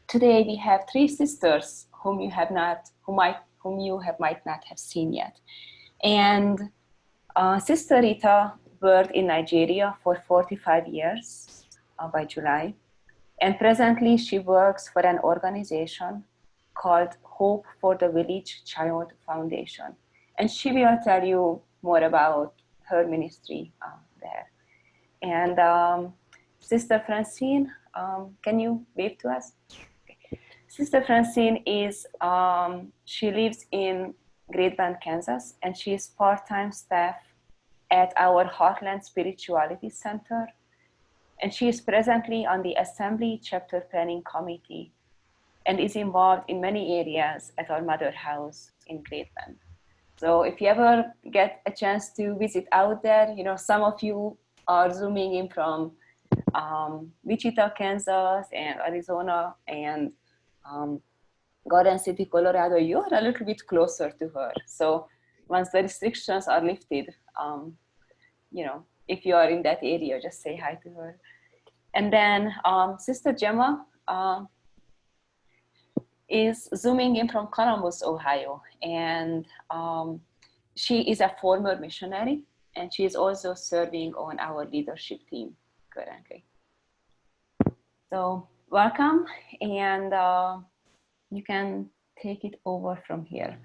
today we have three sisters whom you have not, whom you have might not have seen yet. And Sister Rita worked in Nigeria for 45 years by July. And presently she works for an organization called Hope for the Village Child Foundation. And she will tell you more about her ministry there. And Sister Francine, can you wave to us? Okay. Sister Francine is, she lives in Great Bend, Kansas, and she is part-time staff at our Heartland Spirituality Center. And she is presently on the Assembly Chapter Planning Committee and is involved in many areas at our mother house in Great Bend. So if you ever get a chance to visit out there, you know, some of you are zooming in from Wichita, Kansas, and Arizona, and Garden City, Colorado, you're a little bit closer to her. So once the restrictions are lifted, you know, if you are in that area, just say hi to her. And then Sister Gemma is zooming in from Columbus, Ohio. And she is a former missionary, and she is also serving on our leadership team currently. So welcome, and you can take it over from here.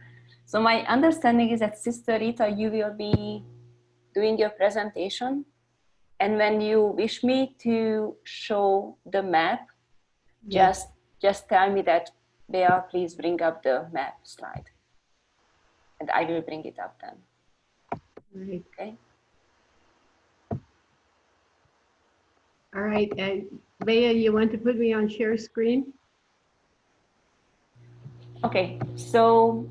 So my understanding is that Sister Rita, you will be doing your presentation. And when you wish me to show the map, yes, just tell me that, Bea, please bring up the map slide. And I will bring it up then. Right. Okay. All right. Bea, you want to put me on share screen? Okay. So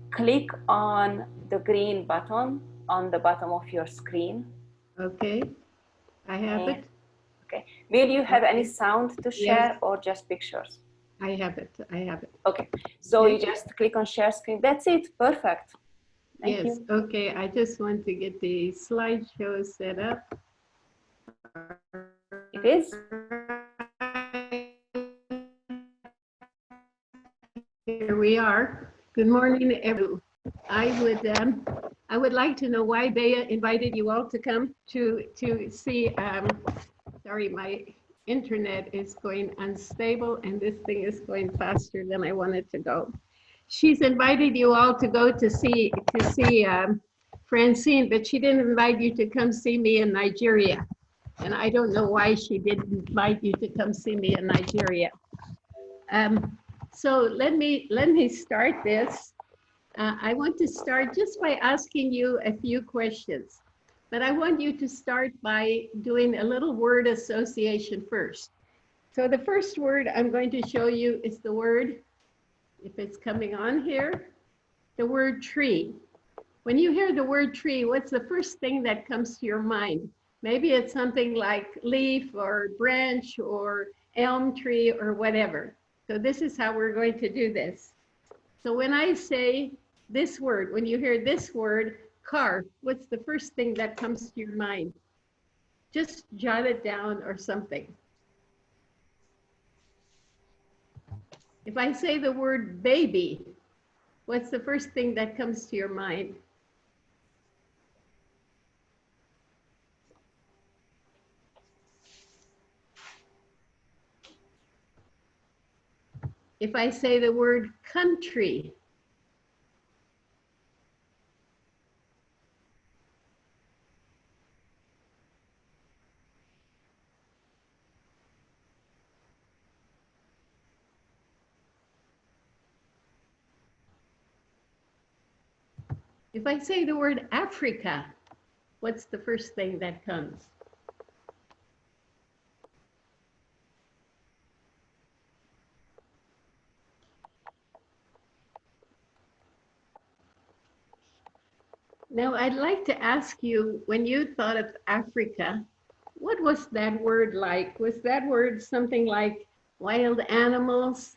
click on the green button on the bottom of your screen. Okay. I have it. Okay. Will you have any sound to share, yes, or just pictures? I have it. I have it. Okay. So you just click on share screen. That's it. Perfect. Thank you. Okay. I just want to get the slideshow set up. It is. Here we are. Good morning, everyone. I would like to know why Bea invited you all to come to see. Sorry, my internet is going unstable, and this thing is going faster than I want it to go. She's invited you all to go to see Francine, but she didn't invite you to come see me in Nigeria. And I don't know why she didn't invite you to come see me in Nigeria. So let me start this. I want to start just by asking you a few questions, but I want you to start by doing a little word association first. So the first word I'm going to show you is the word, if it's coming on here, the word tree. When you hear the word tree, what's the first thing that comes to your mind? Maybe it's something like leaf or branch or elm tree or whatever. So this is how we're going to do this. So when I say this word, when you hear this word, car, what's the first thing that comes to your mind? Just jot it down or something. If I say the word baby, what's the first thing that comes to your mind? If I say the word country, if I say the word Africa, what's the first thing that comes? Now, I'd like to ask you, when you thought of Africa, what was that word like? Was that word something like wild animals,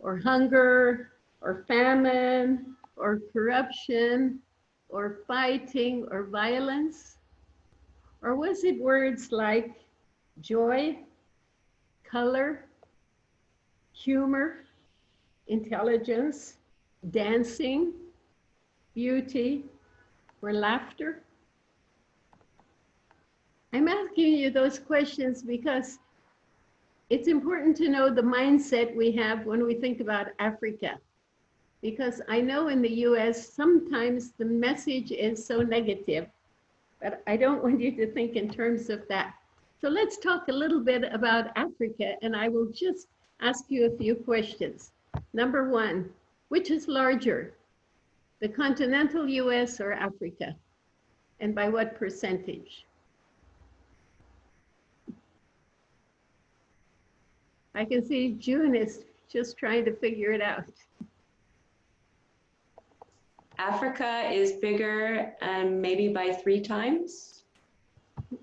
or hunger, or famine, or corruption, or fighting, or violence? Or was it words like joy, color, humor, intelligence, dancing, beauty, or laughter? I'm asking you those questions because it's important to know the mindset we have when we think about Africa. Because I know in the US, sometimes the message is so negative, but I don't want you to think in terms of that. So let's talk a little bit about Africa, and I will just ask you a few questions. Number one, which is larger, the continental US or Africa? And by what percentage? I can see June is just trying to figure it out. Africa is bigger, maybe by 3 times.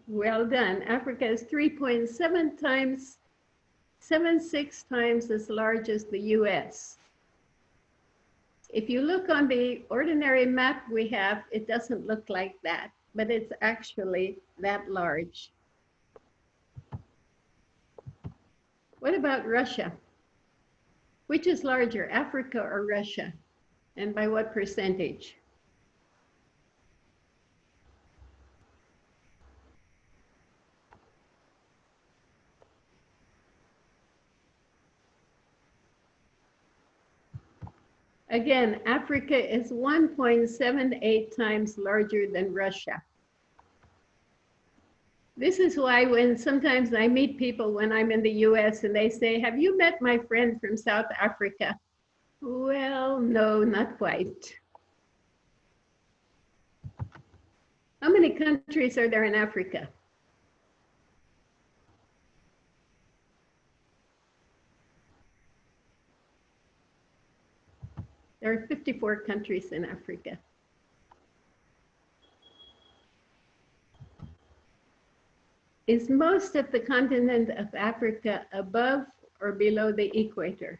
Well done. Africa is 3.7 times, 76 times as large as the US. If you look on the ordinary map we have, it doesn't look like that, but it's actually that large. What about Russia? Which is larger, Africa or Russia? And by what percentage? Again, Africa is 1.78 times larger than Russia. This is why when sometimes I meet people when I'm in the US and they say, have you met my friend from South Africa? Well, no, not quite. How many countries are there in Africa? There are 54 countries in Africa. Is most of the continent of Africa above or below the equator?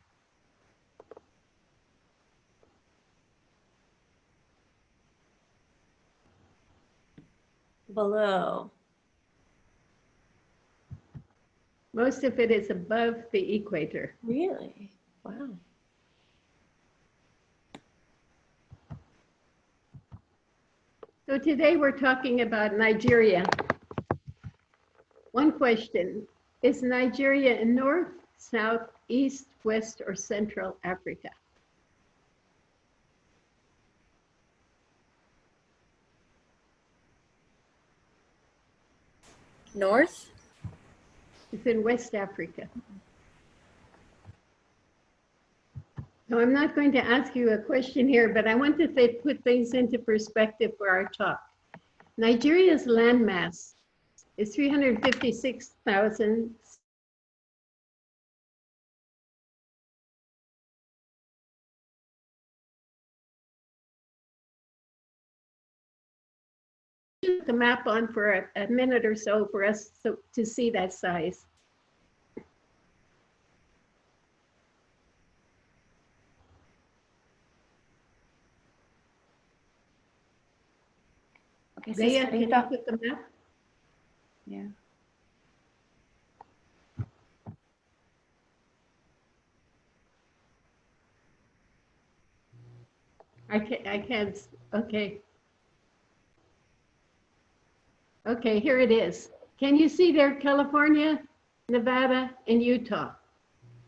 Below. Most of it is above the equator. Really? Wow. So today we're talking about Nigeria. One question, is Nigeria in North, South, East, West, or Central Africa? North? It's in West Africa. So I'm not going to ask you a question here, but I want to put things into perspective for our talk. Nigeria's landmass is 356,000. Put the map on for a minute or so for us to see that size. Okay, Bea, Sister can you Rita. put the map? Yeah. I can't, okay. Okay, here it is. Can you see there, California, Nevada, and Utah?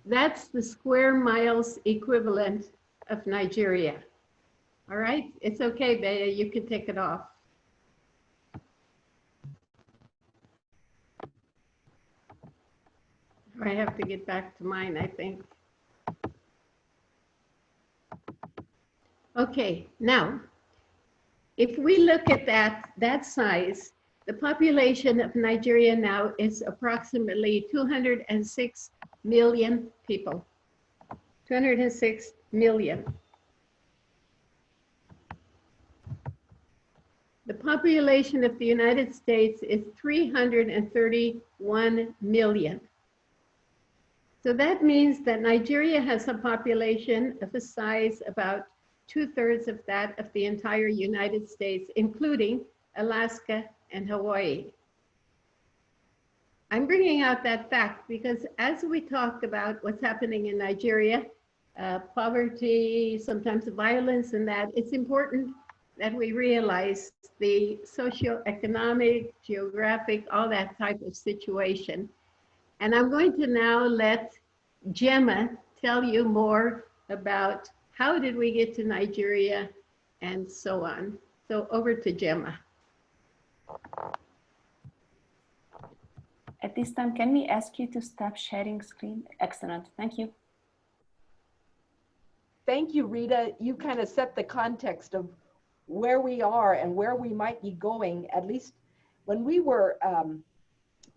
That's the square miles equivalent of Nigeria. All right, it's okay, Bea, you can take it off. I have to get back to mine, I think. Okay, now, if we look at that size, the population of Nigeria now is approximately 206 million people. 206 million. The population of the United States is 331 million. So that means that Nigeria has a population of a size about 2/3 of that of the entire United States, including Alaska and Hawaii. I'm bringing out that fact because as we talk about what's happening in Nigeria, poverty, sometimes violence, and that, it's important that we realize the socioeconomic, geographic, all that type of situation. And I'm going to now let Gemma tell you more about how did we get to Nigeria and so on. So over to Gemma. At this time, can we ask you to stop sharing screen? Excellent, thank you. Thank you, Rita. You kind of set the context of where we are and where we might be going. At least when we were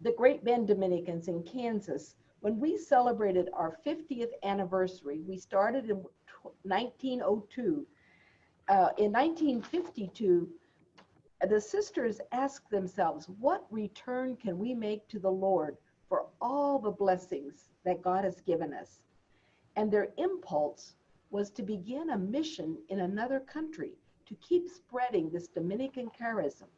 the Great Bend Dominicans in Kansas, when we celebrated our 50th anniversary, we started in 1902. In 1952, the sisters asked themselves, what return can we make to the Lord for all the blessings that God has given us? And their impulse was to begin a mission in another country to keep spreading this Dominican charism.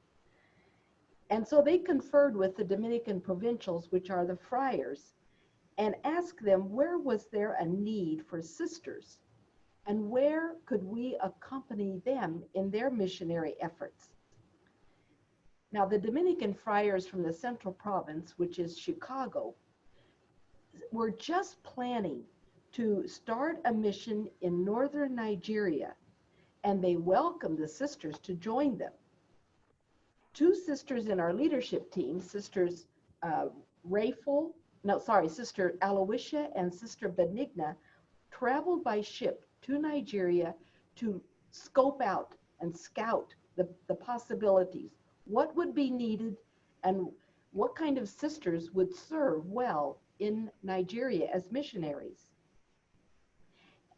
And so they conferred with the Dominican provincials, which are the friars, and asked them where was there a need for sisters and where could we accompany them in their missionary efforts. Now, the Dominican friars from the Central Province, which is Chicago, were just planning to start a mission in northern Nigeria, and they welcomed the sisters to join them. Two sisters in our leadership team, Sister Aloysia and Sister Benigna, traveled by ship to Nigeria to scope out and scout the possibilities. What would be needed and what kind of sisters would serve well in Nigeria as missionaries.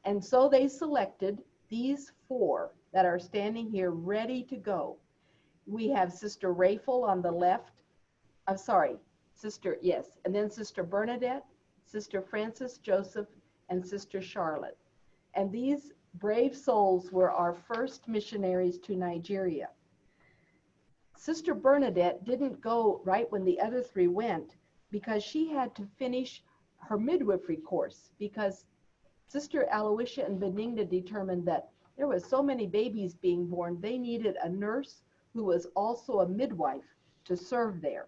And so they selected these four that are standing here ready to go. We have Sister Rayful on the left. I'm sorry, and then Sister Bernadette, Sister Frances Joseph, and Sister Charlotte. And these brave souls were our first missionaries to Nigeria. Sister Bernadette didn't go right when the other three went because she had to finish her midwifery course, because Sister Aloysia and Benigna determined that there was so many babies being born, they needed a nurse who was also a midwife to serve there.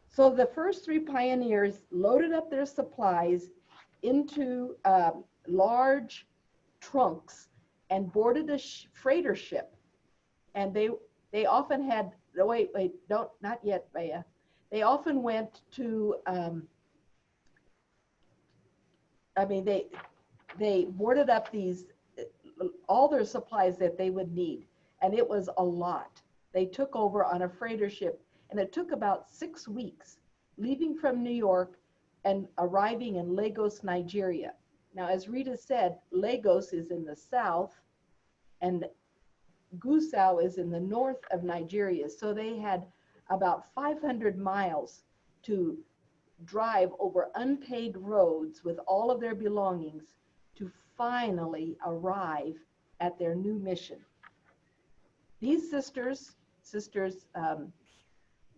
So the first three pioneers loaded up their supplies into large trunks and boarded a freighter ship. And they often had, not yet, Maya. They often went to, they boarded up all their supplies that they would need. And it was a lot. They took over on a freighter ship, and it took about 6 weeks, leaving from New York and arriving in Lagos, Nigeria. Now, as Rita said, Lagos is in the south, and Gusau is in the north of Nigeria. So they had about 500 miles to drive over unpaved roads with all of their belongings to finally arrive at their new mission. These sisters,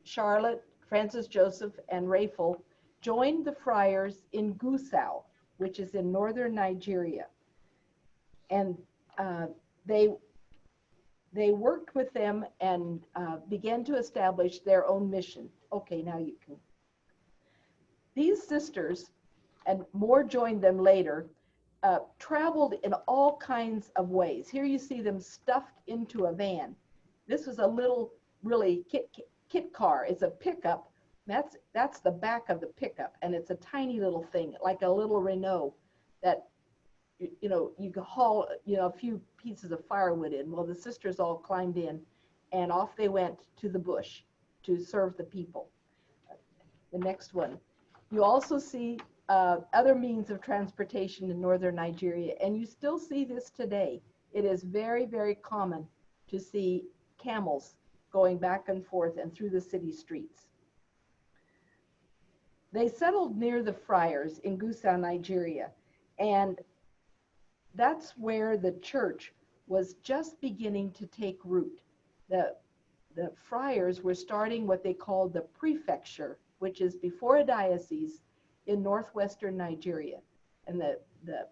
Charlotte, Frances Joseph, and Rayful, joined the friars in Gusau, which is in northern Nigeria. And they worked with them and began to establish their own mission. Okay, now you can. These sisters, and more joined them later, traveled in all kinds of ways. Here you see them stuffed into a van. This was a little, really, kit car. It's a pickup. That's the back of the pickup, and it's a tiny little thing, like a little Renault that you could haul a few pieces of firewood in. Well, the sisters all climbed in, and off they went to the bush to serve the people. The next one. You also see other means of transportation in northern Nigeria, and you still see this today. It is very, very common to see camels going back and forth and through the city streets. They settled near the friars in Gusau, Nigeria, and that's where the church was just beginning to take root. the friars were starting what they called the prefecture, which is before a diocese in northwestern Nigeria. And the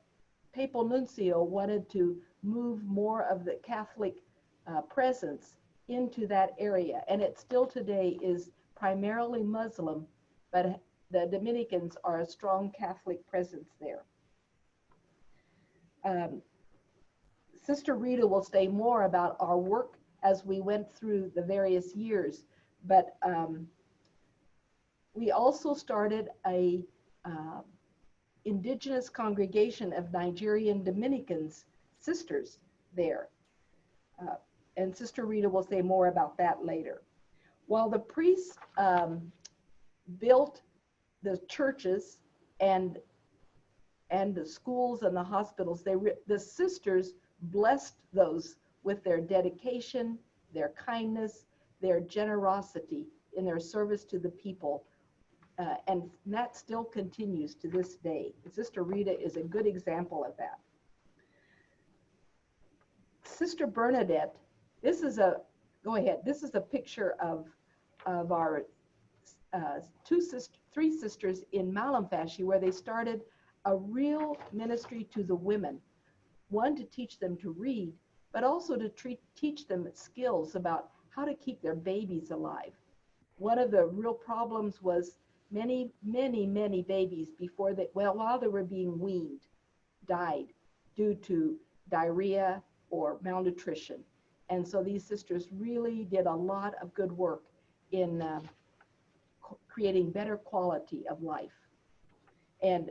papal nuncio wanted to move more of the Catholic presence into that area. And it still today is primarily Muslim, but the Dominicans are a strong Catholic presence there. Sister Rita will say more about our work as we went through the various years, but we also started a indigenous congregation of Nigerian Dominicans sisters there. And Sister Rita will say more about that later. While the priests built the churches and the schools and the hospitals, the sisters blessed those with their dedication, their kindness, their generosity in their service to the people. And that still continues to this day. Sister Rita is a good example of that. Sister Bernadette, this is a picture of our three sisters in Malamfashi, where they started a real ministry to the women. One, to teach them to read, but also to teach them skills about how to keep their babies alive. One of the real problems was many babies while they were being weaned, died due to diarrhea or malnutrition. And so these sisters really did a lot of good work in creating better quality of life. And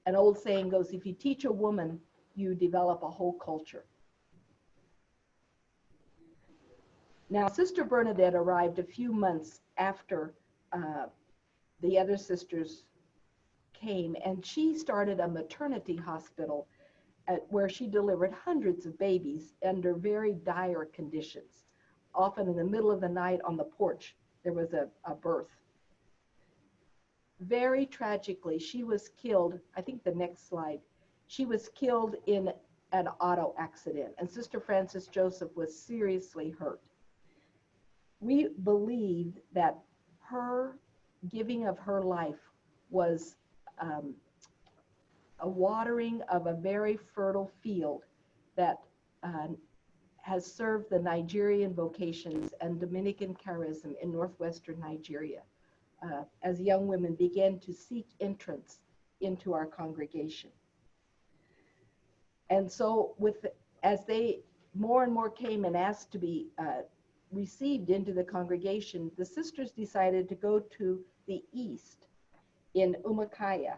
an old saying goes, if you teach a woman, you develop a whole culture. Now, Sister Bernadette arrived a few months after the other sisters came, and she started a maternity hospital where she delivered hundreds of babies under very dire conditions. Often in the middle of the night on the porch, there was a birth. Very tragically, she was killed, I think the next slide, she was killed in an auto accident, and Sister Frances Joseph was seriously hurt. We believed that her giving of her life was a watering of a very fertile field that has served the Nigerian vocations and Dominican charism in northwestern Nigeria as young women began to seek entrance into our congregation. And so as they more and more came and asked to be received into the congregation, the sisters decided to go to the east in Umakaya.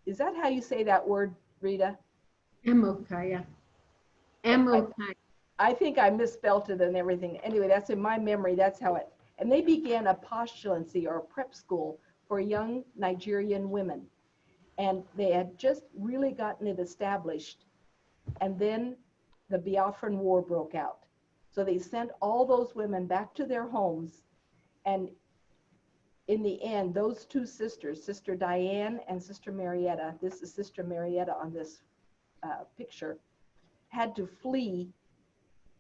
Is that how you say that word, Rita? Amokaya. Amokaya. I think I misspelled it and everything. Anyway, that's in my memory. That's how it. And they began a postulancy or a prep school for young Nigerian women. And they had just really gotten it established. And then the Biafran War broke out. So they sent all those women back to their homes. And in the end, those two sisters, Sister Diane and Sister Marietta, this is Sister Marietta on this picture, had to flee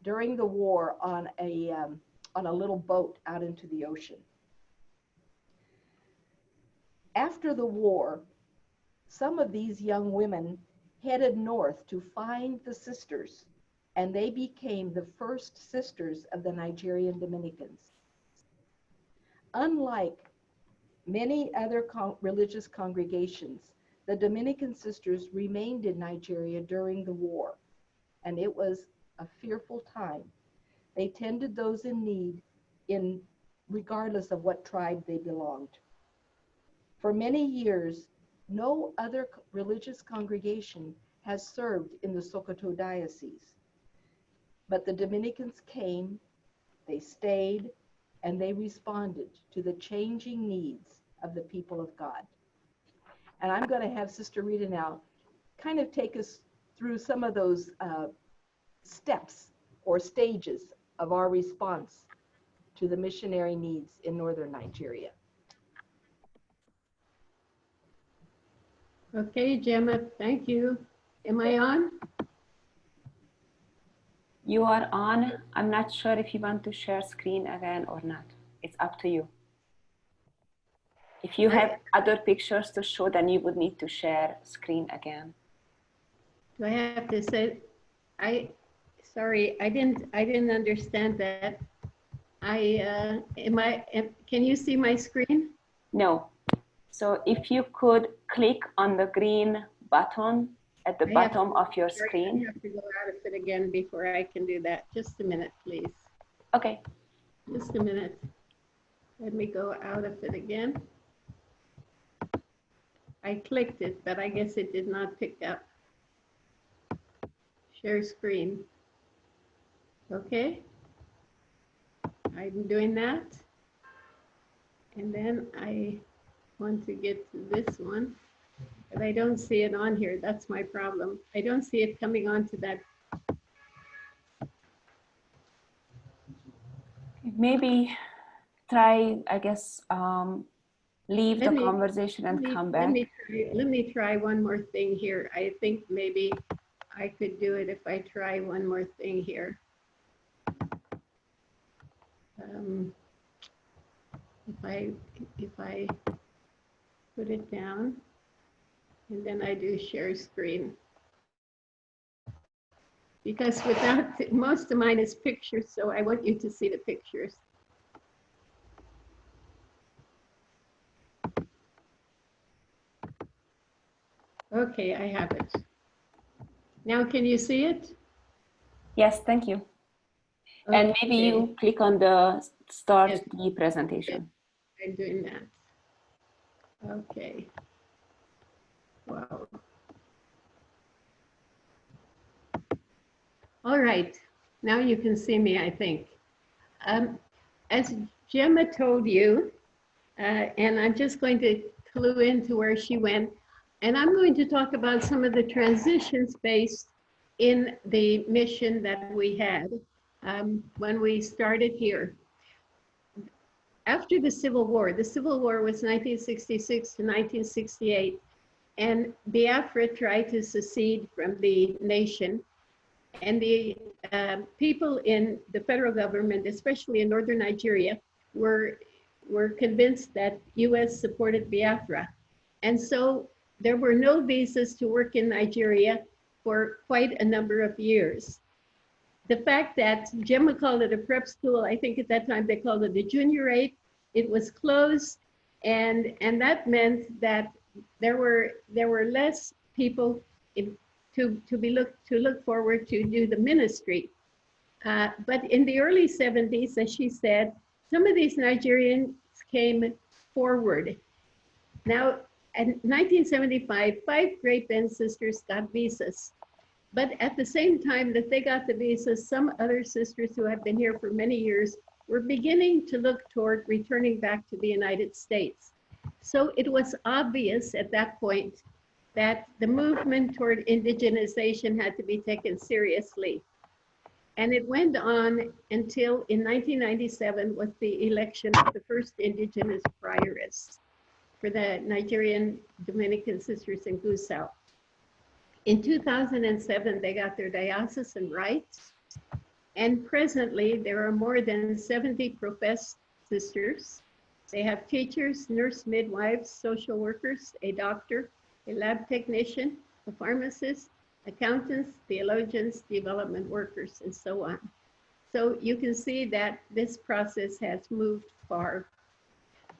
during the war on a little boat out into the ocean. After the war, some of these young women headed north to find the sisters, and they became the first sisters of the Nigerian Dominicans. Unlike many other religious congregations, the Dominican sisters remained in Nigeria during the war, and it was a fearful time. They tended those in need regardless of what tribe they belonged. For many years, no other religious congregation has served in the Sokoto diocese. But the Dominicans came, they stayed, and they responded to the changing needs of the people of God. And I'm going to have Sister Rita now kind of take us through some of those steps or stages of our response to the missionary needs in northern Nigeria. Okay, Gemma, thank you. Am I on? You are on. I'm not sure if you want to share screen again or not. It's up to you. If you have other pictures to show, then you would need to share screen again. Do I have to say, sorry, I didn't understand that. Can you see my screen? No. So if you could click on the green button at the bottom of your screen. I have to go out of it again before I can do that. Just a minute, please. Okay. Just a minute. Let me go out of it again. I clicked it, but I guess it did not pick up. Share screen. Okay. I'm doing that. And then I want to get to this one, but I don't see it on here. That's my problem. I don't see it coming onto that. Maybe try, I guess, leave the conversation and come back. Let me try one more thing here. I think maybe I could do it if I try one more thing here. If I put it down and then I do share screen. Because without, most of mine is pictures, so I want you to see the pictures. Okay, I have it. Now, can you see it? Yes, thank you. Okay. And maybe you click on the start the presentation. I'm doing that. Okay. Wow. All right. Now you can see me, I think. As Gemma told you, and I'm just going to clue into where she went, and I'm going to talk about some of the transitions based in the mission that we had when we started here. After the Civil War was 1966 to 1968, and Biafra tried to secede from the nation. And the people in the federal government, especially in northern Nigeria, were convinced that US supported Biafra. And so there were no visas to work in Nigeria for quite a number of years. The fact that Gemma called it a prep school, I think at that time they called it a juniorate, it was closed, and that meant that there were less people to look forward to do the ministry. But in the early 70s, as she said, some of these Nigerians came forward. Now, in 1975, 5 Great Bend sisters got visas. But at the same time that they got the visas, some other sisters who have been here for many years were beginning to look toward returning back to the United States. So it was obvious at that point that the movement toward indigenization had to be taken seriously. And it went on until in 1997 was the election of the first indigenous prioress for the Nigerian Dominican Sisters in Gusau. In 2007, they got their diocesan rights. And presently, there are more than 70 professed sisters. They have teachers, nurse midwives, social workers, a doctor, a lab technician, a pharmacist, accountants, theologians, development workers, and so on. So you can see that this process has moved far.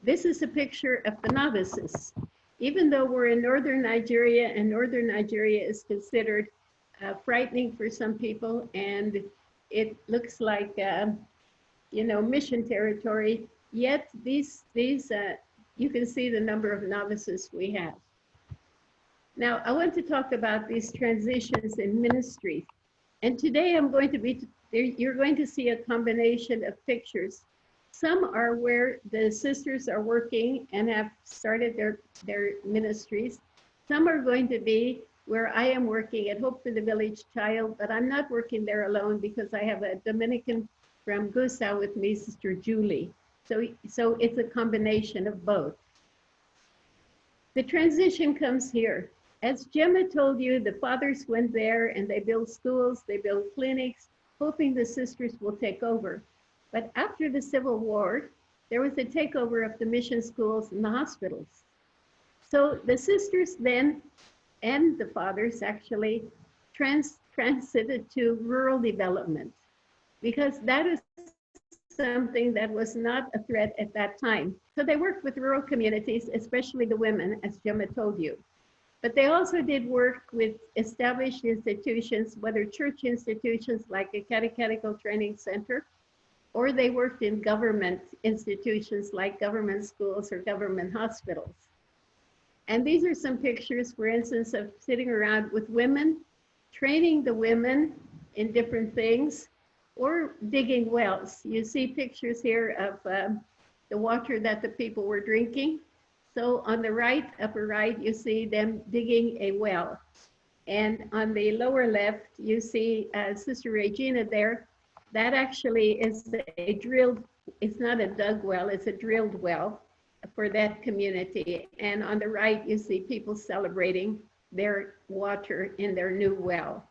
This is a picture of the novices. Even though we're in northern Nigeria, and northern Nigeria is considered frightening for some people, and it looks like mission territory, yet these you can see the number of novices we have. Now, I want to talk about these transitions in ministry. And today you're going to see a combination of pictures. Some are where the sisters are working and have started their ministries. Some are going to be where I am working at Hope for the Village Child, but I'm not working there alone because I have a Dominican from Gusau with me, Sister Julie. So it's a combination of both. The transition comes here. As Gemma told you, the fathers went there and they built schools, they built clinics, hoping the sisters will take over. But after the Civil War, there was a takeover of the mission schools and the hospitals. So the sisters then, and the fathers actually, transited to rural development, because that is something that was not a threat at that time. So they worked with rural communities, especially the women, as Gemma told you. But they also did work with established institutions, whether church institutions like a catechetical training center, or they worked in government institutions like government schools or government hospitals. And these are some pictures, for instance, of sitting around with women, training the women in different things, or digging wells. You see pictures here of the water that the people were drinking. So on the right, upper right, you see them digging a well. And on the lower left, you see Sister Regina there. That actually is a drilled, it's not a dug well, it's a drilled well for that community. And on the right, you see people celebrating their water in their new well.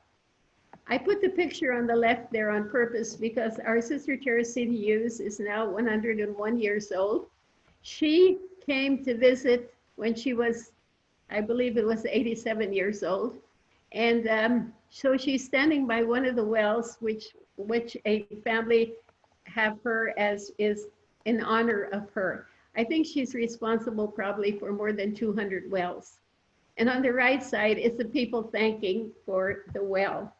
I put the picture on the left there on purpose because our Sister Teresita Hughes is now 101 years old. She came to visit when she was, I believe it was 87 years old. And so she's standing by one of the wells, which a family have her as is in honor of her. I think she's responsible probably for more than 200 wells. And on the right side is the people thanking for the well.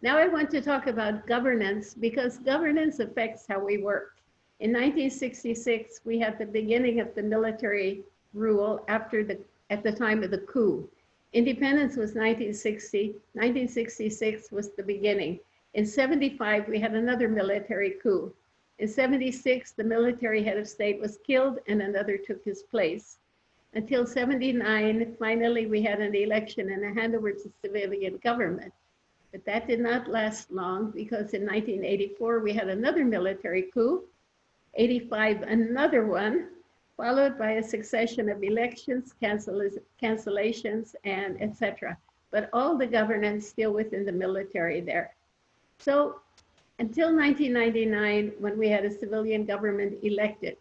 Now I want to talk about governance, because governance affects how we work. In 1966, we had the beginning of the military rule at the time of the coup. Independence was 1960, 1966 was the beginning. In 75, we had another military coup. In 76, the military head of state was killed and another took his place. Until 79, finally we had an election and a handover to civilian government. But that did not last long, because in 1984, we had another military coup, 85, another one, followed by a succession of elections, cancellations, and etc. But all the governance still within the military there. So until 1999, when we had a civilian government elected,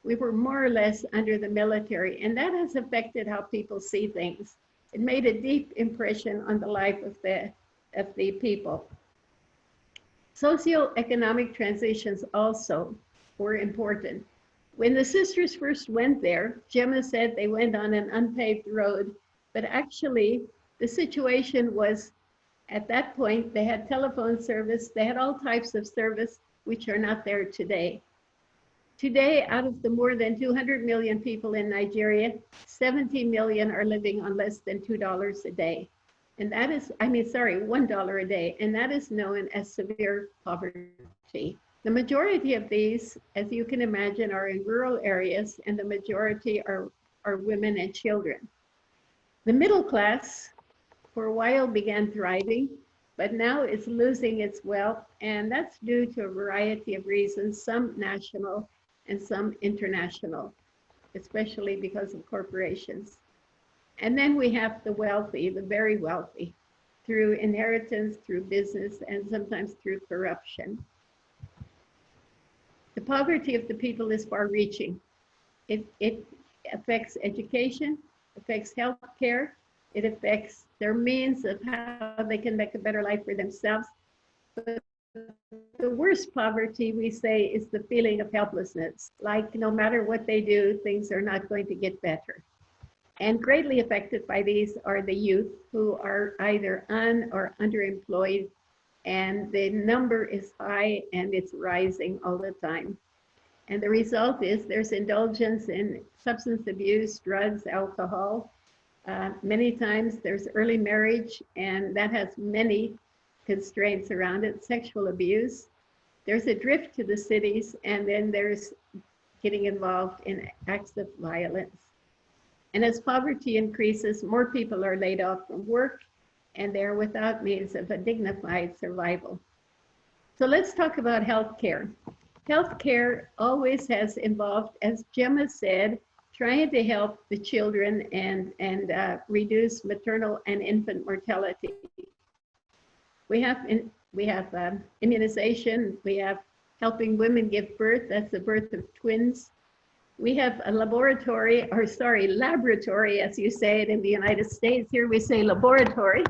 we were more or less under the military, and that has affected how people see things. It made a deep impression on the life of the people. Socioeconomic transitions also were important. When the sisters first went there, Gemma said they went on an unpaved road, but actually the situation was, at that point, they had telephone service, they had all types of service, which are not there today. Today, out of the more than 200 million people in Nigeria, 70 million are living on less than $2 a day. And that is, $1 a day, and that is known as severe poverty. The majority of these, as you can imagine, are in rural areas, and the majority are women and children. The middle class, for a while, began thriving, but now it's losing its wealth, and that's due to a variety of reasons, some national and some international, especially because of corporations. And then we have the wealthy, the very wealthy, through inheritance, through business, and sometimes through corruption. The poverty of the people is far-reaching. It affects education, affects health care, it affects their means of how they can make a better life for themselves. But the worst poverty, we say, is the feeling of helplessness. Like no matter what they do, things are not going to get better. And greatly affected by these are the youth, who are either un or underemployed, and the number is high and it's rising all the time. And the result is there's indulgence in substance abuse, drugs, alcohol. Many times there's early marriage, and that has many constraints around it, sexual abuse. There's a drift to the cities, and then there's getting involved in acts of violence. And as poverty increases, more people are laid off from work, and they're without means of a dignified survival. So let's talk about healthcare. Healthcare always has involved, as Gemma said, trying to help the children and reduce maternal and infant mortality. We have We have immunization. We have helping women give birth. That's the birth of twins. We have a laboratory, or sorry, laboratory, as you say it in the United States. Here we say laboratory.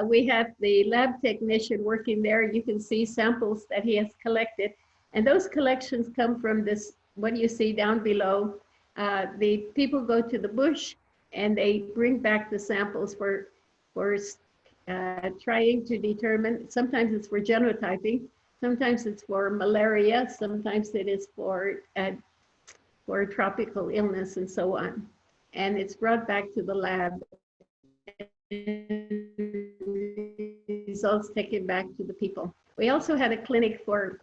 We have the lab technician working there. You can see samples that he has collected. And those collections come from this, what you see down below. The people go to the bush and they bring back the samples for trying to determine, sometimes it's for genotyping, sometimes it's for malaria, sometimes it is for tropical illness and so on. And it's brought back to the lab. Results taken back to the people. We also had a clinic for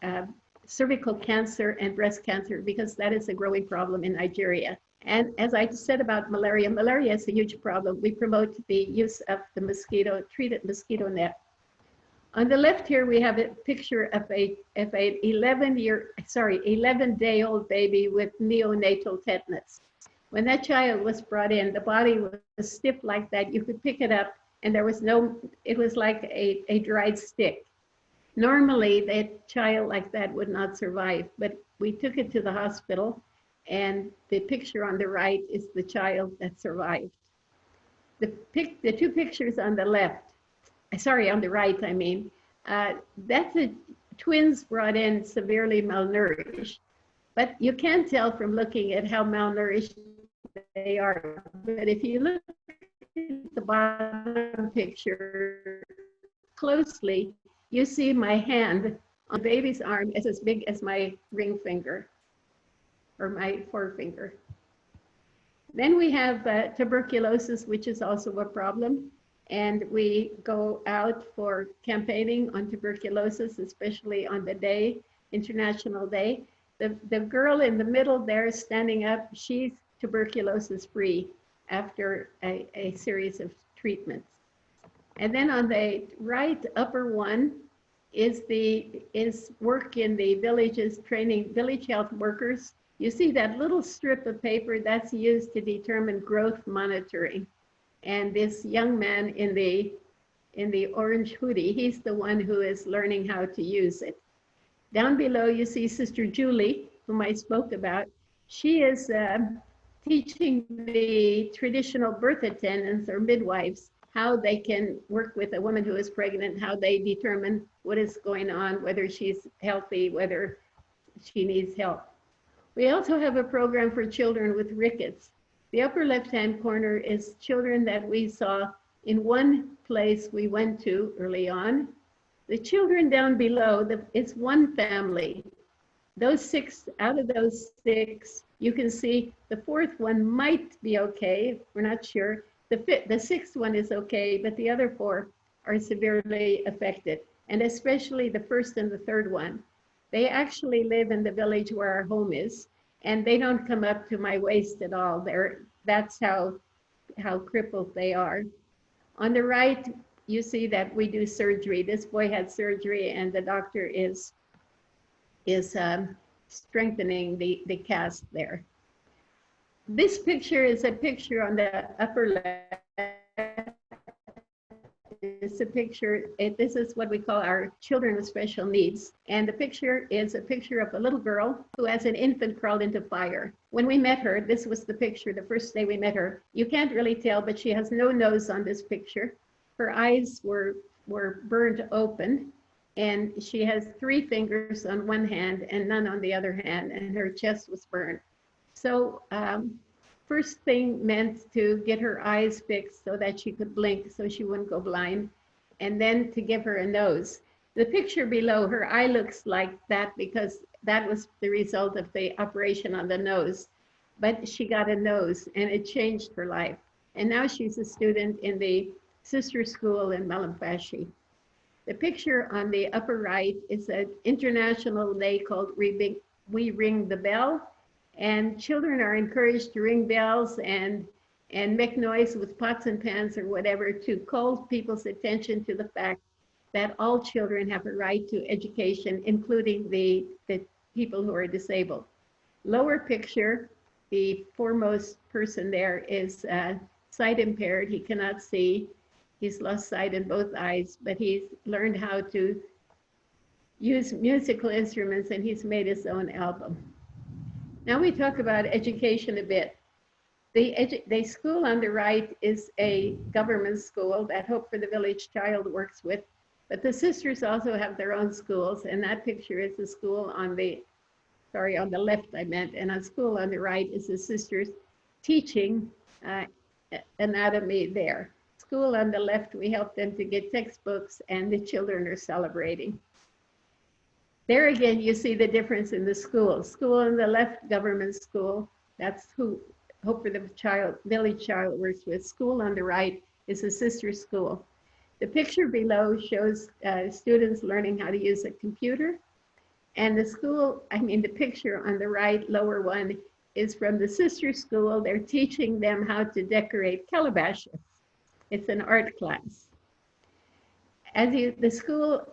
cervical cancer and breast cancer because that is a growing problem in Nigeria. And as I said about malaria, malaria is a huge problem. We promote the use of the treated mosquito net. On the left here, we have a picture of a 11-day-old baby with neonatal tetanus. When that child was brought in, the body was stiff like that. You could pick it up and there was it was like a dried stick. Normally, that child like that would not survive, but we took it to the hospital and the picture on the right is the child that survived. The two pictures on the left, on the right, I mean, that's twins brought in severely malnourished, but you can tell from looking at how malnourished they are. But if you look at the bottom picture closely, you see my hand on the baby's arm is as big as my ring finger or my forefinger. Then we have tuberculosis, which is also a problem. And we go out for campaigning on tuberculosis, especially on the day, International Day. The girl in the middle there standing up, she's tuberculosis free after a series of treatments. And then on the right upper one is work in the villages, training village health workers. You see that little strip of paper that's used to determine growth monitoring. And this young man in the orange hoodie, he's the one who is learning how to use it. Down below, you see Sister Julie, whom I spoke about. She is teaching the traditional birth attendants or midwives how they can work with a woman who is pregnant, how they determine what is going on, whether she's healthy, whether she needs help. We also have a program for children with rickets. The upper left-hand corner is children that we saw in one place we went to early on. The children down below, it's one family. Those 6, out of those 6, you can see the 4th one might be okay, we're not sure. The 6th one is okay, but the other 4 are severely affected, and especially the 1st and the 3rd one. They actually live in the village where our home is, and they don't come up to my waist at all. That's how crippled they are. On the right, you see that we do surgery. This boy had surgery, and the doctor is strengthening the cast there. This picture is a picture on the upper left. It's a picture, this is what we call our children with special needs. And the picture is a picture of a little girl who as an infant crawled into fire. When we met her, this was the picture, the first day we met her. You can't really tell, but she has no nose on this picture. Her eyes were burned open, and she has 3 fingers on one hand and none on the other hand, and her chest was burned. So first thing meant to get her eyes fixed so that she could blink so she wouldn't go blind, and then to give her a nose. The picture below, her eye looks like that because that was the result of the operation on the nose. But she got a nose and it changed her life. And now she's a student in the sister school in Malamfashi. The picture on the upper right is an international day called We Ring the Bell. And children are encouraged to ring bells and make noise with pots and pans or whatever to call people's attention to the fact that all children have a right to education, including the people who are disabled. Lower picture, the foremost person there is sight impaired. He cannot see. He's lost sight in both eyes, but he's learned how to use musical instruments, and he's made his own album. Now we talk about education a bit. The school on the right is a government school that Hope for the Village Child works with, but the sisters also have their own schools, and that picture is the school on the left I meant, and a school on the right is the sisters teaching anatomy there. School on the left, we help them to get textbooks, and the children are celebrating. There again, you see the difference in the schools. School on the left, government school, that's who Hope for the Village Child works with. School on the right is a sister school. The picture below shows students learning how to use a computer. And the picture on the right, lower one, is from the sister school. They're teaching them how to decorate calabashes. It's an art class. School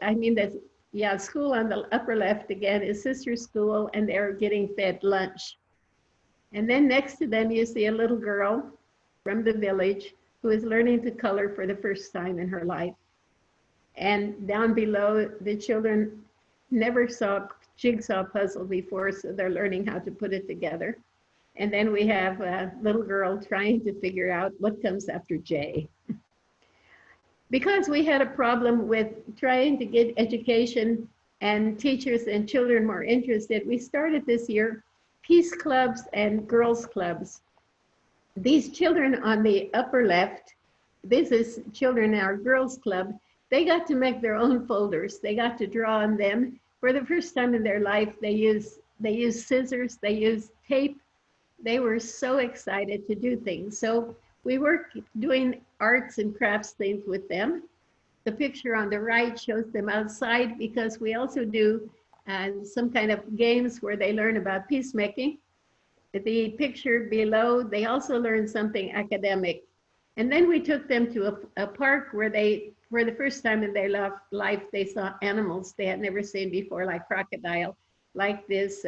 on the upper left again is sister school, and they're getting fed lunch. And then next to them, you see a little girl from the village who is learning to color for the first time in her life. And down below, the children never saw jigsaw puzzle before, so they're learning how to put it together. And then we have a little girl trying to figure out what comes after J. Because we had a problem with trying to get education and teachers and children more interested, we started this year peace clubs and girls clubs. These children on the upper left, this is children in our girls club, they got to make their own folders. They got to draw on them. For the first time in their life, they used scissors, they used tape. They were so excited to do things. So we work doing arts and crafts things with them. The picture on the right shows them outside, because we also do some kind of games where they learn about peacemaking. The picture below, they also learn something academic. And then we took them to a park where for the first time in their life, they saw animals they had never seen before, like crocodile, like this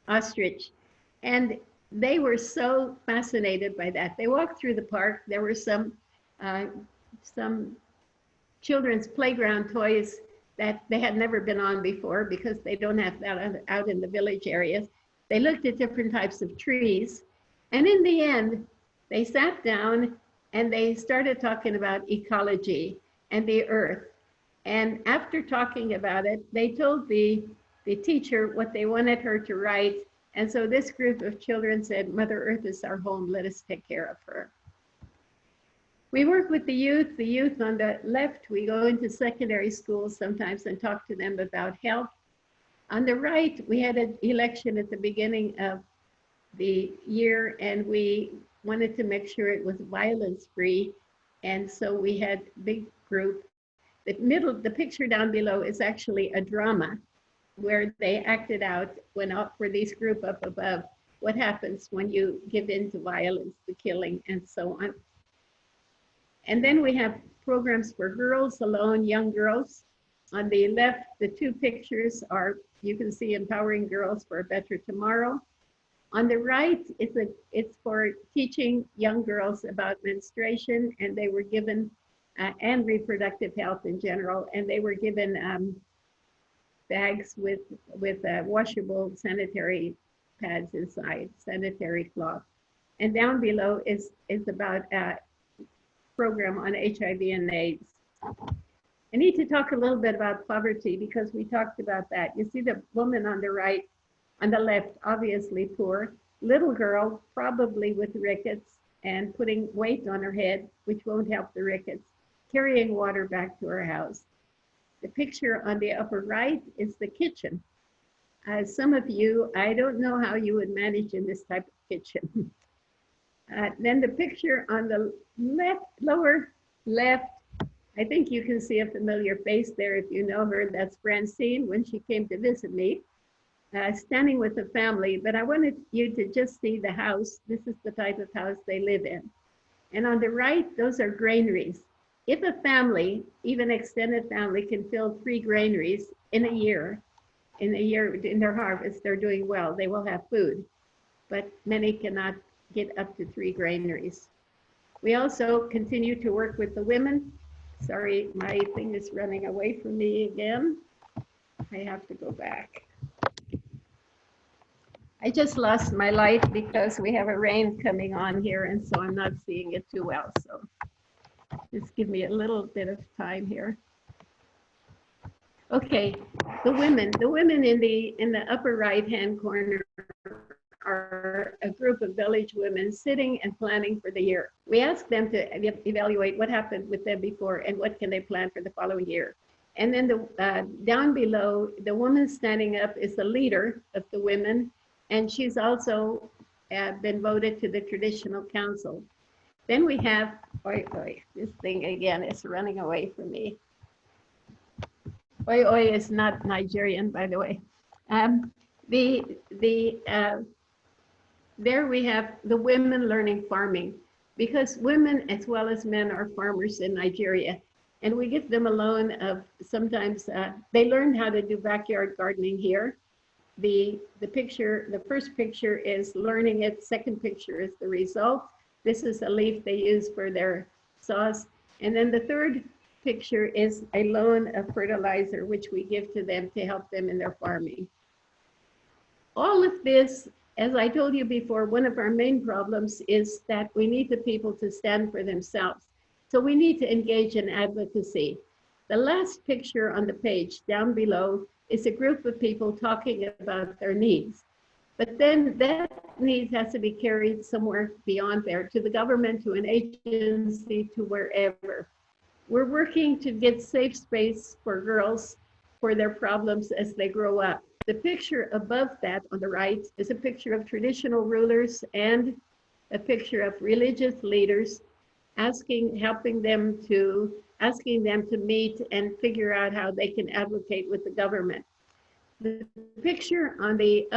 ostrich. And they were so fascinated by that. They walked through the park. There were some children's playground toys that they had never been on before, because they don't have that out in the village areas. They looked at different types of trees. And in the end, they sat down and they started talking about ecology and the earth. And after talking about it, they told the teacher what they wanted her to write. And so this group of children said, Mother Earth is our home, let us take care of her. We work with the youth on the left. We go into secondary schools sometimes and talk to them about health. On the right, we had an election at the beginning of the year, and we wanted to make sure it was violence-free. And so we had a big group. The picture down below is actually a drama where they acted out for this group up above, what happens when you give in to violence, the killing, and so on. And then we have programs for girls alone, young girls. On the left, the two pictures are, you can see Empowering Girls for a Better Tomorrow. On the right, it's for teaching young girls about menstruation, and they were given, and reproductive health in general, and they were given bags with washable sanitary pads inside, sanitary cloth. And down below is about a program on HIV and AIDS. I need to talk a little bit about poverty, because we talked about that. You see the woman on the right, on the left, obviously poor, little girl, probably with rickets, and putting weight on her head, which won't help the rickets, carrying water back to her house. The picture on the upper right is the kitchen. Some of you, I don't know how you would manage in this type of kitchen. Then the picture on the lower left, I think you can see a familiar face there if you know her. That's Francine when she came to visit me, standing with the family. But I wanted you to just see the house. This is the type of house they live in. And on the right, those are granaries. If a family, even extended family, can fill 3 granaries in a year, in their harvest, they're doing well. They will have food. But many cannot get up to 3 granaries. We also continue to work with the women. Sorry, my thing is running away from me again. I have to go back. I just lost my light because we have a rain coming on here, and so I'm not seeing it too well. So just give me a little bit of time here. Okay, the women in the upper right-hand corner are a group of village women sitting and planning for the year. We ask them to evaluate what happened with them before and what can they plan for the following year. And then down below, the woman standing up is the leader of the women, and she's also been voted to the traditional council. Then we have, this thing again is running away from me. Oi oi is not Nigerian, by the way. There we have the women learning farming, because women as well as men are farmers in Nigeria. And we give them a loan of sometimes, they learn how to do backyard gardening here. The first picture is learning it, second picture is the result. This is a leaf they use for their sauce. And then the third picture is a loan of fertilizer, which we give to them to help them in their farming. All of this, as I told you before, one of our main problems is that we need the people to stand for themselves. So we need to engage in advocacy. The last picture on the page down below is a group of people talking about their needs. But then that need has to be carried somewhere beyond there, to the government, to an agency, to wherever. We're working to get safe space for girls for their problems as they grow up. The picture above that on the right is a picture of traditional rulers and a picture of religious leaders asking them to meet and figure out how they can advocate with the government. The picture on the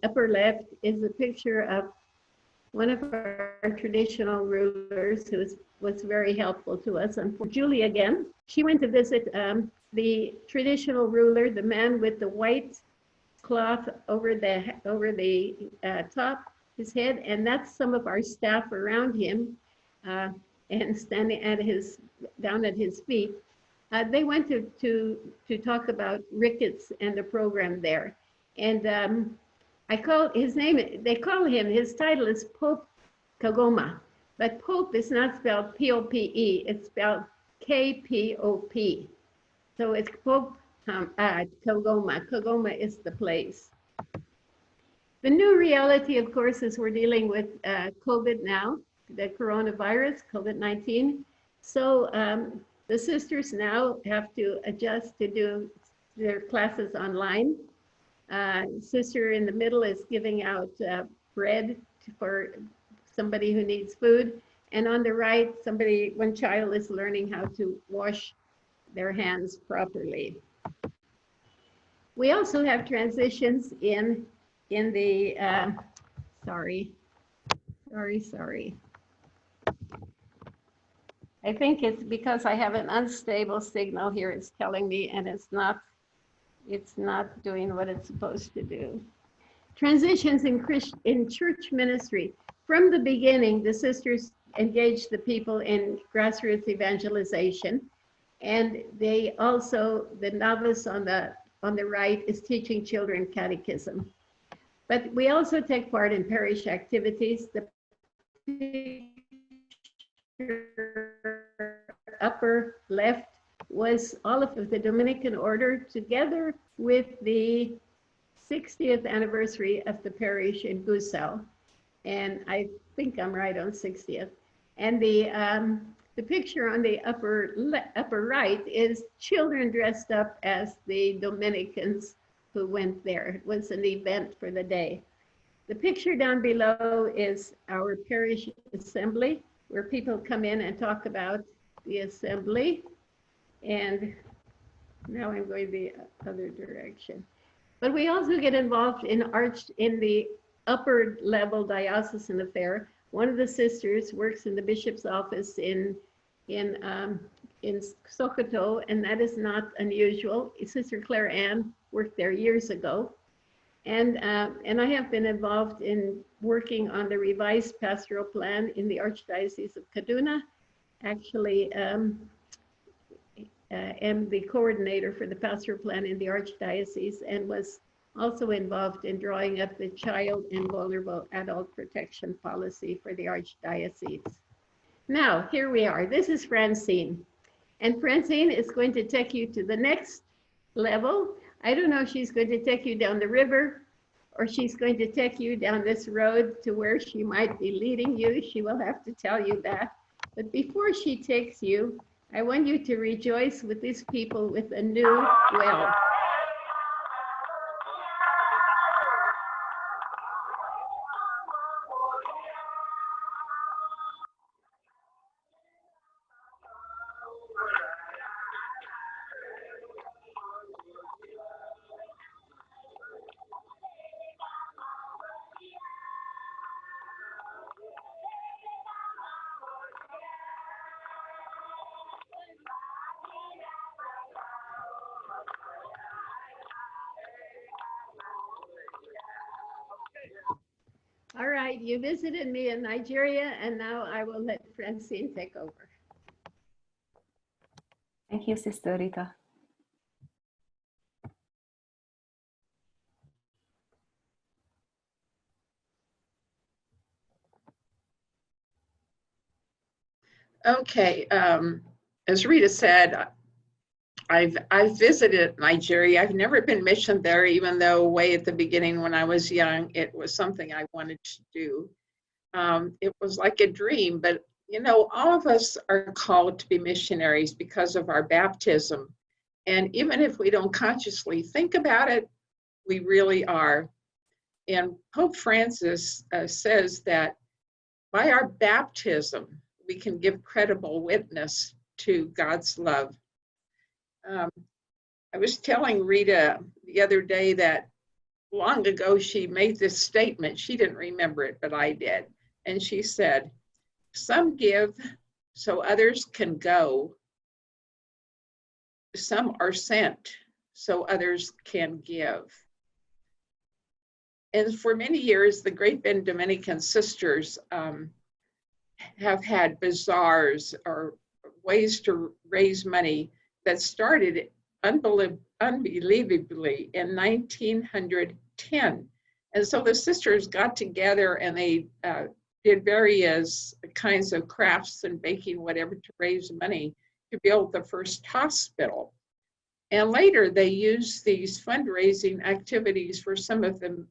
upper left is a picture of one of our traditional rulers who was very helpful to us. And for Julie again, she went to visit the traditional ruler, the man with the white cloth over the top of his head, and that's some of our staff around him and standing down at his feet. They went to talk about rickets and the program there. And they call him, his title is Pope Kagoma, but Pope is not spelled P-O-P-E, it's spelled K-P-O-P. So it's Pope Kagoma. Kagoma is the place. The new reality, of course, is we're dealing with COVID now, the coronavirus, COVID-19. So the sisters now have to adjust to do their classes online. Sister in the middle is giving out bread for somebody who needs food. And on the right, one child is learning how to wash their hands properly. We also have transitions in the, sorry. I think it's because I have an unstable signal here, it's telling me, and it's not doing what it's supposed to do. Transitions in church ministry. From the beginning, the sisters engaged the people in grassroots evangelization. And they also, the novice on the right is teaching children catechism. But we also take part in parish activities. The upper left was all of the Dominican order together with the 60th anniversary of the parish in Gusau. And I think I'm right on 60th. And the picture on the upper right is children dressed up as the Dominicans who went there. It was an event for the day. The picture down below is our parish assembly, where people come in and talk about the assembly. And now I'm going the other direction. But we also get involved in the upper level diocesan affair. One of the sisters works in the bishop's office in Sokoto, and that is not unusual. Sister Claire Ann worked there years ago. And I have been involved in working on the revised pastoral plan in the Archdiocese of Kaduna. Actually, am the coordinator for the pastoral plan in the Archdiocese, and was also involved in drawing up the child and vulnerable adult protection policy for the Archdiocese. Now, here we are. This is Francine. And Francine is going to take you to the next level. I don't know if she's going to take you down the river, or she's going to take you down this road to where she might be leading you. She will have to tell you that. But before she takes you, I want you to rejoice with these people with a new well. All right, you visited me in Nigeria, and now I will let Francine take over. Thank you, Sister Rita. Okay, as Rita said, I've visited Nigeria. I've never been missioned there, even though way at the beginning when I was young, it was something I wanted to do. It was like a dream, but you know, all of us are called to be missionaries because of our baptism. And even if we don't consciously think about it, we really are. And Pope Francis says that by our baptism, we can give credible witness to God's love. I was telling Rita the other day that long ago she made this statement. She didn't remember it, but I did. And she said, "Some give so others can go. Some are sent so others can give." And for many years, the Great Bend Dominican Sisters have had bazaars or ways to raise money that started unbelievably in 1910. And so the sisters got together and they did various kinds of crafts and baking, whatever, to raise money to build the first hospital. And later they used these fundraising activities for some of the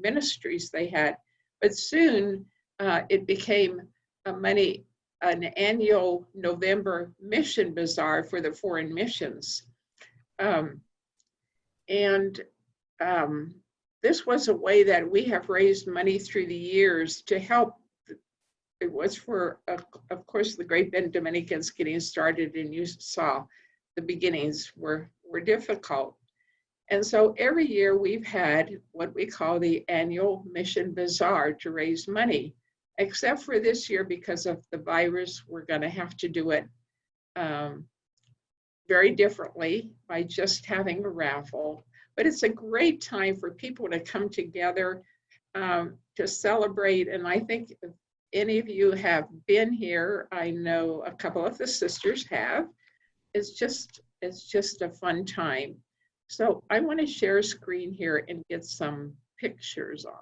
ministries they had. But soon it became an annual November mission bazaar for the foreign missions. This was a way that we have raised money through the years to help. It was for, of course, the Great Bend Dominicans getting started, and you saw the beginnings were difficult. And so every year we've had what we call the annual mission bazaar to raise money, except for this year because of the virus. We're going to have to do it very differently by just having a raffle. But it's a great time for people to come together to celebrate. And I think if any of you have been here, I know a couple of the sisters have. It's just a fun time. So I want to share a screen here and get some pictures on.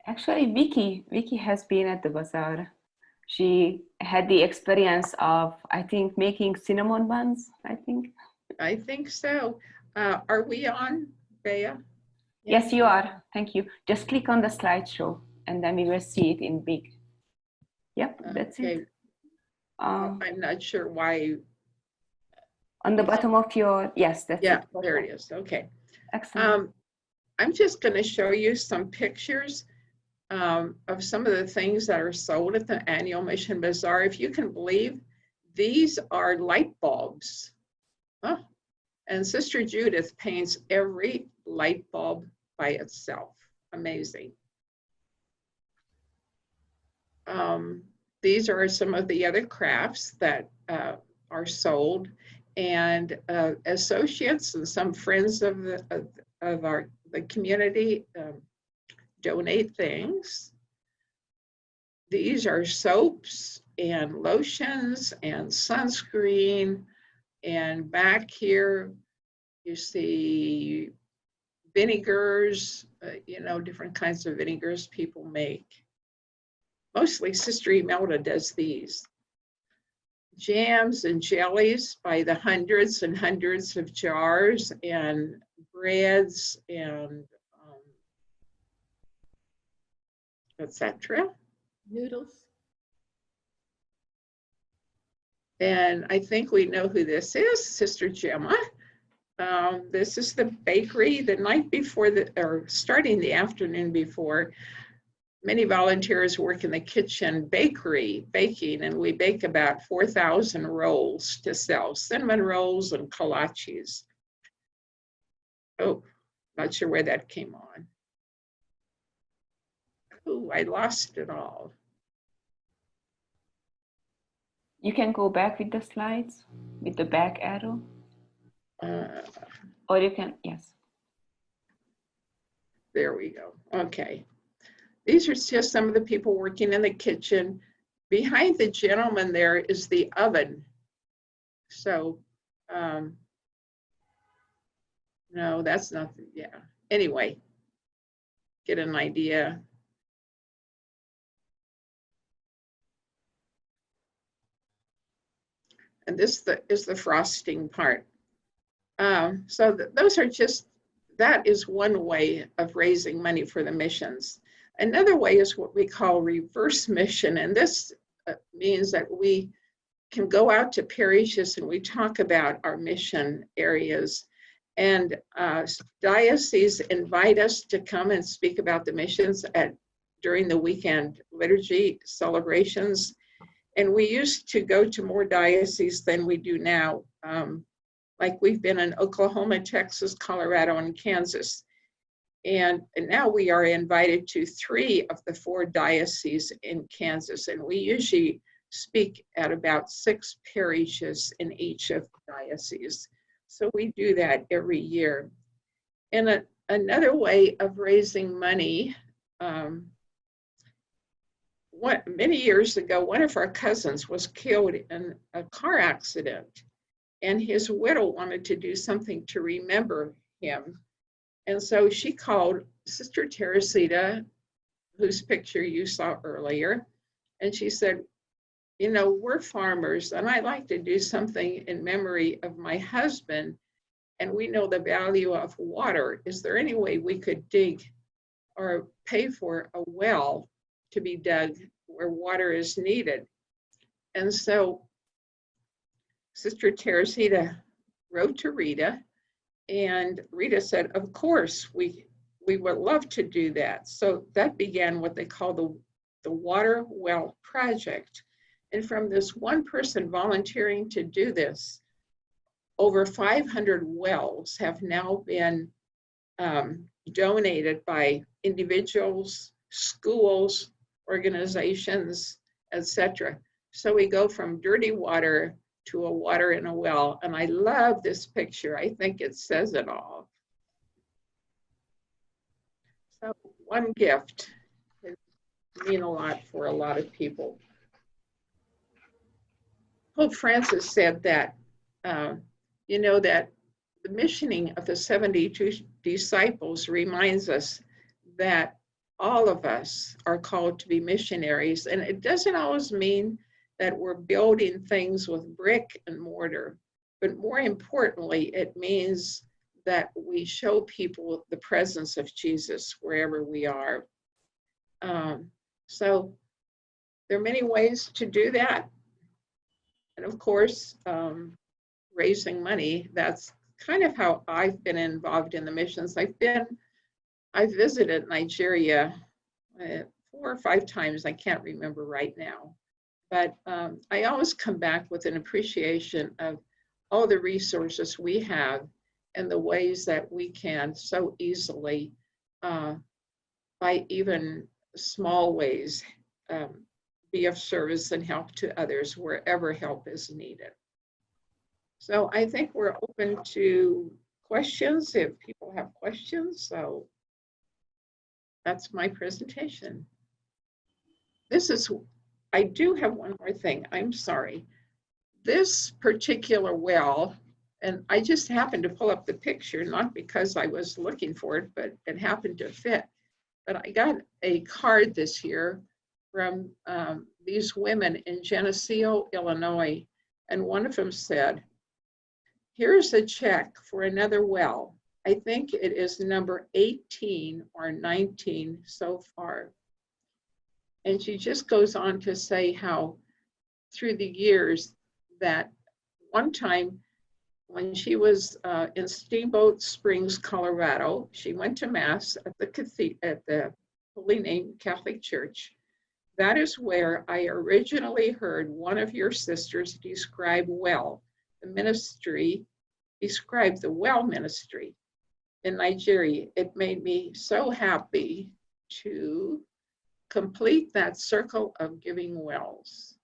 Actually, Vicky has been at the bazaar. She had the experience of, I think, making cinnamon buns, I think so. Are we on, Bea? Yes, you are. Thank you. Just click on the slideshow and then we will see it in big. Yep, that's it. I'm not sure why. On the bottom of your, yes, that's it. Yeah, there it is. Okay. Excellent. I'm just going to show you some pictures of some of the things that are sold at the annual Mission Bazaar. If you can believe, these are light bulbs. Huh? And Sister Judith paints every light bulb by itself. Amazing. These are some of the other crafts that are sold. and associates and some friends of the community donate things. These are soaps and lotions and sunscreen, and back here you see vinegars, you know, different kinds of vinegars people make. Mostly Sister Imelda does these. Jams and jellies by the hundreds and hundreds of jars, and breads and etc. Noodles. And I think we know who this is, Sister Gemma. This is the bakery. The night before, or starting the afternoon before, many volunteers work in the kitchen bakery, baking, and we bake about 4,000 rolls to sell, cinnamon rolls and kolaches. Oh, not sure where that came on. Oh, I lost it all. You can go back with the slides, with the back arrow. Or you can, yes. There we go. Okay. These are just some of the people working in the kitchen. Behind the gentleman there is the oven. So, no, that's not, yeah. Anyway, get an idea. And this is the frosting part. So those are just, that is one way of raising money for the missions. Another way is what we call reverse mission. And this means that we can go out to parishes and we talk about our mission areas. And dioceses invite us to come and speak about the missions during the weekend liturgy celebrations. And we used to go to more dioceses than we do now. Like we've been in Oklahoma, Texas, Colorado, and Kansas. And now we are invited to 3 of the 4 dioceses in Kansas. And we usually speak at about 6 parishes in each of the dioceses. So we do that every year. And another way of raising money, many years ago, one of our cousins was killed in a car accident, and his widow wanted to do something to remember him. And so she called Sister Teresita, whose picture you saw earlier, and she said, you know, we're farmers, and I'd like to do something in memory of my husband, and we know the value of water. Is there any way we could dig or pay for a well to be dug where water is needed? And so Sister Teresita wrote to Rita, and Rita said, of course, we would love to do that. So that began what they call the Water Well Project. And from this one person volunteering to do this, over 500 wells have now been donated by individuals, schools, organizations, etc. So we go from dirty water to a water in a well. And I love this picture. I think it says it all. So one gift can mean a lot for a lot of people. Pope Francis said that, you know, that the missioning of the 72 disciples reminds us that all of us are called to be missionaries. And it doesn't always mean that we're building things with brick and mortar, but more importantly, it means that we show people the presence of Jesus wherever we are. So there are many ways to do that. And of course, raising money, that's kind of how I've been involved in the missions. I visited Nigeria 4 or 5 times, I can't remember right now. But I always come back with an appreciation of all the resources we have and the ways that we can so easily, by even small ways, be of service and help to others wherever help is needed. So I think we're open to questions if people have questions. So that's my presentation. I do have one more thing. I'm sorry. This particular well, and I just happened to pull up the picture, not because I was looking for it, but it happened to fit. But I got a card this year from these women in Geneseo, Illinois. And one of them said, here's a check for another well. I think it is number 18 or 19 so far. And she just goes on to say how through the years that one time when she was in Steamboat Springs, Colorado, she went to Mass at the Holy Name Catholic Church. That is where I originally heard one of your sisters describe well, the ministry, describe the well ministry in Nigeria. It made me so happy to complete that circle of giving wells.